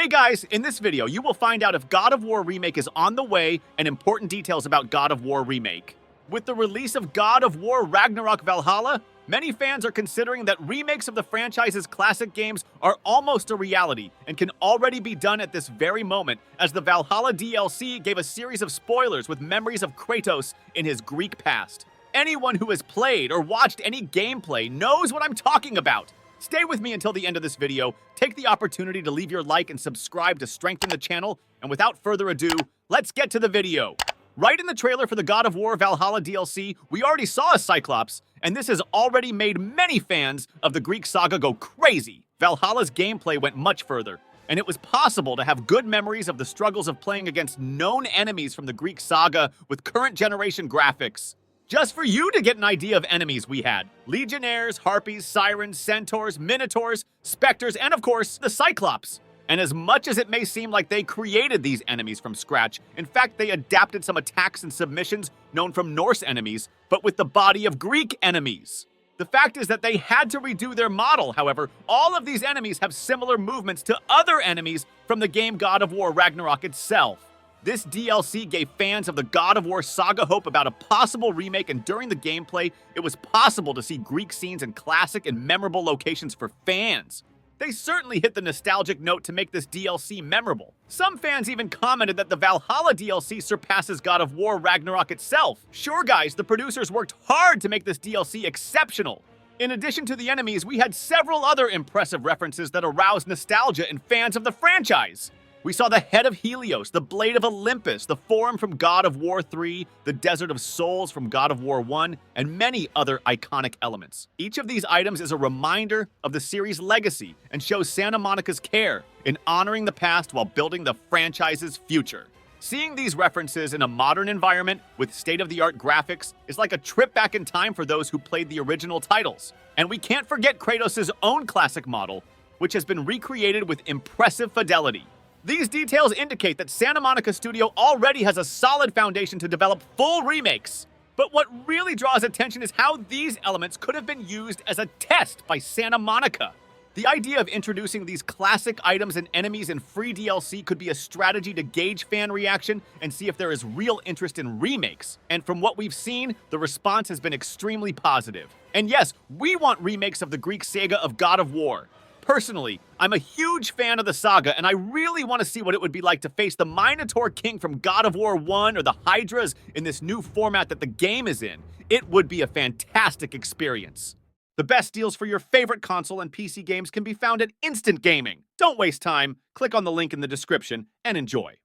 Hey guys, in this video, you will find out if God of War Remake is on the way and important details about God of War Remake. With the release of God of War Ragnarok Valhalla, many fans are considering that remakes of the franchise's classic games are almost a reality and can already be done at this very moment, as the Valhalla DLC gave a series of spoilers with memories of Kratos in his Greek past. Anyone who has played or watched any gameplay knows what I'm talking about. Stay with me until the end of this video, take the opportunity to leave your like and subscribe to strengthen the channel, and without further ado, let's get to the video. Right in the trailer for the God of War Valhalla DLC, we already saw a Cyclops, and this has already made many fans of the Greek saga go crazy. Valhalla's gameplay went much further, and it was possible to have good memories of the struggles of playing against known enemies from the Greek saga with current generation graphics. Just for you to get an idea of enemies we had. Legionnaires, Harpies, Sirens, Centaurs, Minotaurs, Spectres, and of course, the Cyclops. And as much as it may seem like they created these enemies from scratch, in fact, they adapted some attacks and submissions known from Norse enemies, but with the body of Greek enemies. The fact is that they had to redo their model, however. All of these enemies have similar movements to other enemies from the game God of War Ragnarok itself. This DLC gave fans of the God of War saga hope about a possible remake, and during the gameplay, it was possible to see Greek scenes in classic and memorable locations for fans. They certainly hit the nostalgic note to make this DLC memorable. Some fans even commented that the Valhalla DLC surpasses God of War Ragnarok itself. Sure guys, the producers worked hard to make this DLC exceptional. In addition to the enemies, we had several other impressive references that aroused nostalgia in fans of the franchise. We saw the head of Helios, the blade of Olympus, the forum from God of War 3, the desert of souls from God of War 1, and many other iconic elements. Each of these items is a reminder of the series' legacy and shows Santa Monica's care in honoring the past while building the franchise's future. Seeing these references in a modern environment with state-of-the-art graphics is like a trip back in time for those who played the original titles. And we can't forget Kratos' own classic model, which has been recreated with impressive fidelity. These details indicate that Santa Monica Studio already has a solid foundation to develop full remakes. But what really draws attention is how these elements could have been used as a test by Santa Monica. The idea of introducing these classic items and enemies in free DLC could be a strategy to gauge fan reaction and see if there is real interest in remakes. And from what we've seen, the response has been extremely positive. And yes, we want remakes of the Greek saga of God of War. Personally, I'm a huge fan of the saga, and I really want to see what it would be like to face the Minotaur King from God of War 1 or the Hydras in this new format that the game is in. It would be a fantastic experience. The best deals for your favorite console and PC games can be found at Instant Gaming. Don't waste time, click on the link in the description and enjoy.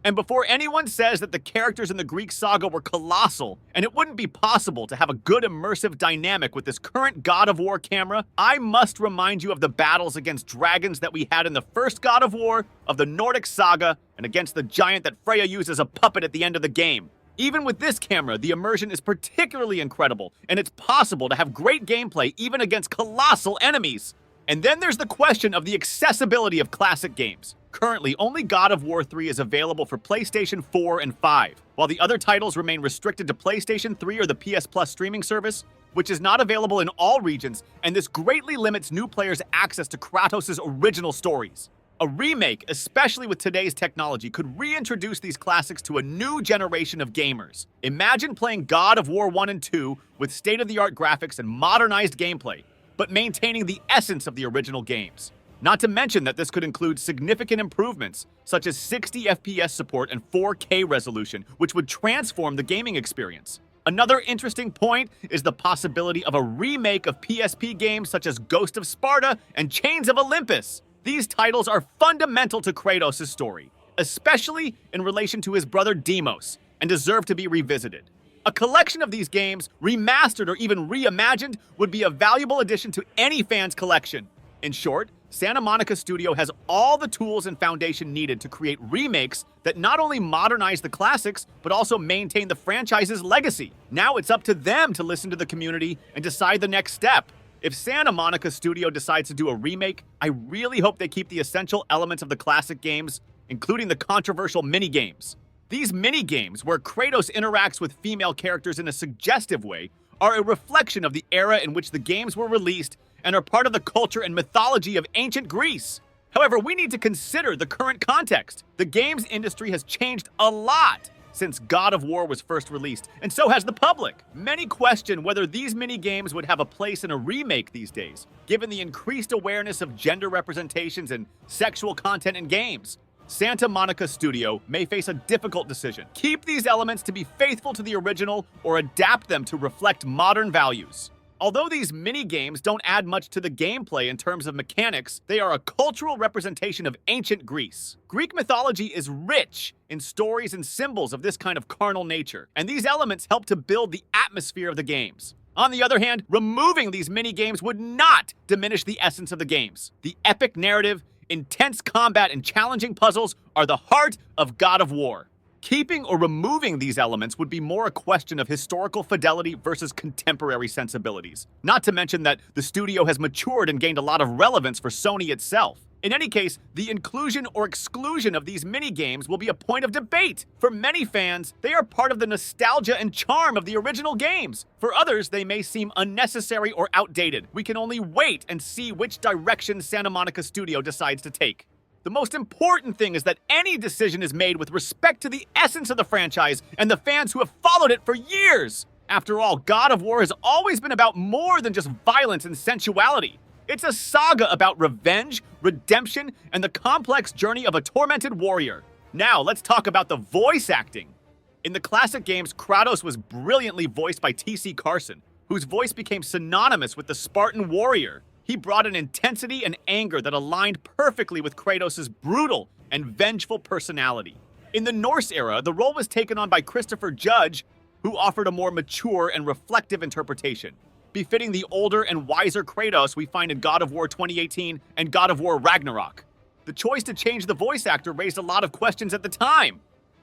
And before anyone says that the characters in the Greek saga were colossal, and it wouldn't be possible to have a good immersive dynamic with this current God of War camera, I must remind you of the battles against dragons that we had in the first God of War, of the Nordic saga, and against the giant that Freya used as a puppet at the end of the game. Even with this camera, the immersion is particularly incredible, and it's possible to have great gameplay even against colossal enemies. And then there's the question of the accessibility of classic games. Currently, only God of War 3 is available for PlayStation 4 and 5, while the other titles remain restricted to PlayStation 3 or the PS Plus streaming service, which is not available in all regions, and this greatly limits new players' access to Kratos' original stories. A remake, especially with today's technology, could reintroduce these classics to a new generation of gamers. Imagine playing God of War 1 and 2 with state-of-the-art graphics and modernized gameplay, but maintaining the essence of the original games. Not to mention that this could include significant improvements, such as 60 FPS support and 4K resolution, which would transform the gaming experience. Another interesting point is the possibility of a remake of PSP games such as Ghost of Sparta and Chains of Olympus. These titles are fundamental to Kratos' story, especially in relation to his brother Deimos, and deserve to be revisited. A collection of these games, remastered or even reimagined, would be a valuable addition to any fan's collection. In short, Santa Monica Studio has all the tools and foundation needed to create remakes that not only modernize the classics, but also maintain the franchise's legacy. Now it's up to them to listen to the community and decide the next step. If Santa Monica Studio decides to do a remake, I really hope they keep the essential elements of the classic games, including the controversial minigames. These minigames, where Kratos interacts with female characters in a suggestive way, are a reflection of the era in which the games were released and are part of the culture and mythology of ancient Greece. However, we need to consider the current context. The games industry has changed a lot since God of War was first released, and so has the public. Many question whether these mini-games would have a place in a remake these days, given the increased awareness of gender representations and sexual content in games. Santa Monica Studio may face a difficult decision. Keep these elements to be faithful to the original or adapt them to reflect modern values. Although these mini-games don't add much to the gameplay in terms of mechanics, they are a cultural representation of ancient Greece. Greek mythology is rich in stories and symbols of this kind of carnal nature, and these elements help to build the atmosphere of the games. On the other hand, removing these mini-games would not diminish the essence of the games. The epic narrative, intense combat, and challenging puzzles are the heart of God of War. Keeping or removing these elements would be more a question of historical fidelity versus contemporary sensibilities. Not to mention that the studio has matured and gained a lot of relevance for Sony itself. In any case, the inclusion or exclusion of these mini-games will be a point of debate. For many fans, they are part of the nostalgia and charm of the original games. For others, they may seem unnecessary or outdated. We can only wait and see which direction Santa Monica Studio decides to take. The most important thing is that any decision is made with respect to the essence of the franchise and the fans who have followed it for years. After all, God of War has always been about more than just violence and sensuality. It's a saga about revenge, redemption, and the complex journey of a tormented warrior. Now, let's talk about the voice acting. In the classic games, Kratos was brilliantly voiced by T.C. Carson, whose voice became synonymous with the Spartan warrior. He brought an intensity and anger that aligned perfectly with Kratos' brutal and vengeful personality. In the Norse era, the role was taken on by Christopher Judge, who offered a more mature and reflective interpretation, befitting the older and wiser Kratos we find in God of War 2018 and God of War Ragnarok. The choice to change the voice actor raised a lot of questions at the time.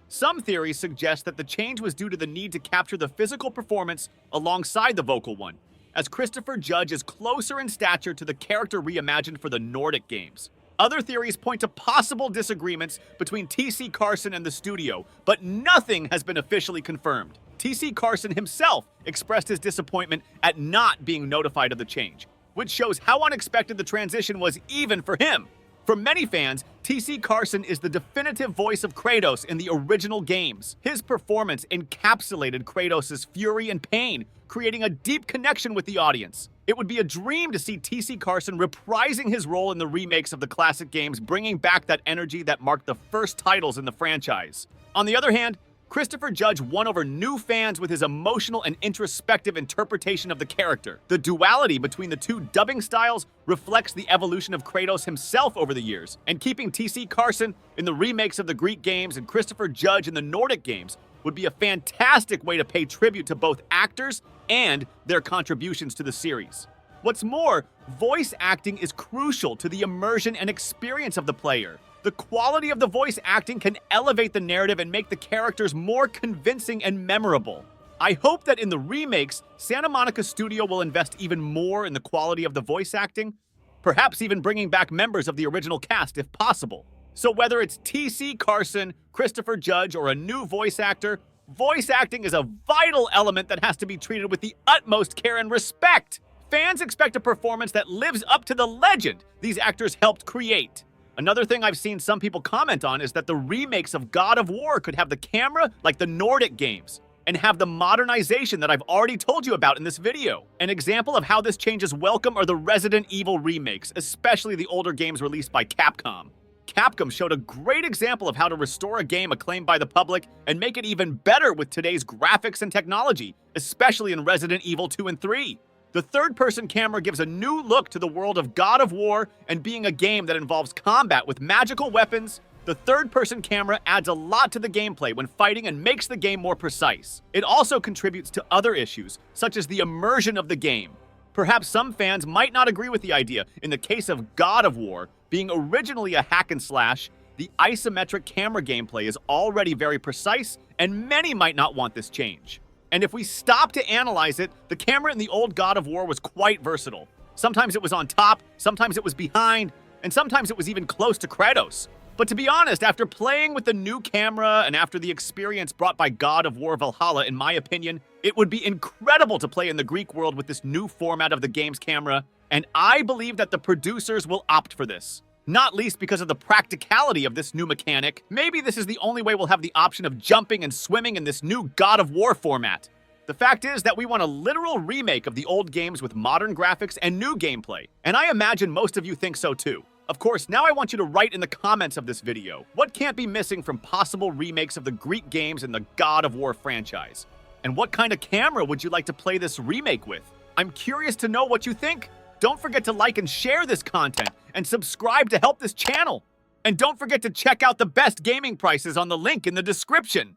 Some theories suggest that the change was due to the need to capture the physical performance alongside the vocal one, as Christopher Judge is closer in stature to the character reimagined for the Nordic games. Other theories point to possible disagreements between T.C. Carson and the studio, but nothing has been officially confirmed. T.C. Carson himself expressed his disappointment at not being notified of the change, which shows how unexpected the transition was even for him. For many fans, T.C. Carson is the definitive voice of Kratos in the original games. His performance encapsulated Kratos' fury and pain, creating a deep connection with the audience. It would be a dream to see T.C. Carson reprising his role in the remakes of the classic games, bringing back that energy that marked the first titles in the franchise. On the other hand, Christopher Judge won over new fans with his emotional and introspective interpretation of the character. The duality between the two dubbing styles reflects the evolution of Kratos himself over the years, and keeping T.C. Carson in the remakes of the Greek games and Christopher Judge in the Nordic games would be a fantastic way to pay tribute to both actors and their contributions to the series. What's more, voice acting is crucial to the immersion and experience of the player. The quality of the voice acting can elevate the narrative and make the characters more convincing and memorable. I hope that in the remakes, Santa Monica Studio will invest even more in the quality of the voice acting, perhaps even bringing back members of the original cast if possible. So whether it's T.C. Carson, Christopher Judge, or a new voice actor, voice acting is a vital element that has to be treated with the utmost care and respect. Fans expect a performance that lives up to the legend these actors helped create. Another thing I've seen some people comment on is that the remakes of God of War could have the camera like the Nordic games and have the modernization that I've already told you about in this video. An example of how this change is welcome are the Resident Evil remakes, especially the older games released by Capcom. Capcom showed a great example of how to restore a game acclaimed by the public and make it even better with today's graphics and technology, especially in Resident Evil 2 and 3. The third-person camera gives a new look to the world of God of War, and being a game that involves combat with magical weapons, the third-person camera adds a lot to the gameplay when fighting and makes the game more precise. It also contributes to other issues, such as the immersion of the game. Perhaps some fans might not agree with the idea. In the case of God of War, being originally a hack and slash, the isometric camera gameplay is already very precise, and many might not want this change. And if we stop to analyze it, the camera in the old God of War was quite versatile. Sometimes it was on top, sometimes it was behind, and sometimes it was even close to Kratos. But to be honest, after playing with the new camera and after the experience brought by God of War Valhalla, in my opinion, it would be incredible to play in the Greek world with this new format of the game's camera, and I believe that the producers will opt for this. not least because of the practicality of this new mechanic. Maybe this is the only way we'll have the option of jumping and swimming in this new God of War format. The fact is that we want a literal remake of the old games with modern graphics and new gameplay, and I imagine most of you think so too. Of course, now I want you to write in the comments of this video what can't be missing from possible remakes of the Greek games in the God of War franchise. And what kind of camera would you like to play this remake with? I'm curious to know what you think. Don't forget to like and share this content, and subscribe to help this channel. And don't forget to check out the best gaming prices on the link in the description.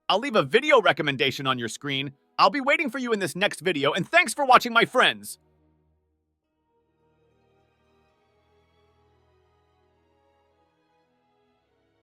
I'll leave a video recommendation on your screen. I'll be waiting for you in this next video, and thanks for watching, my friends!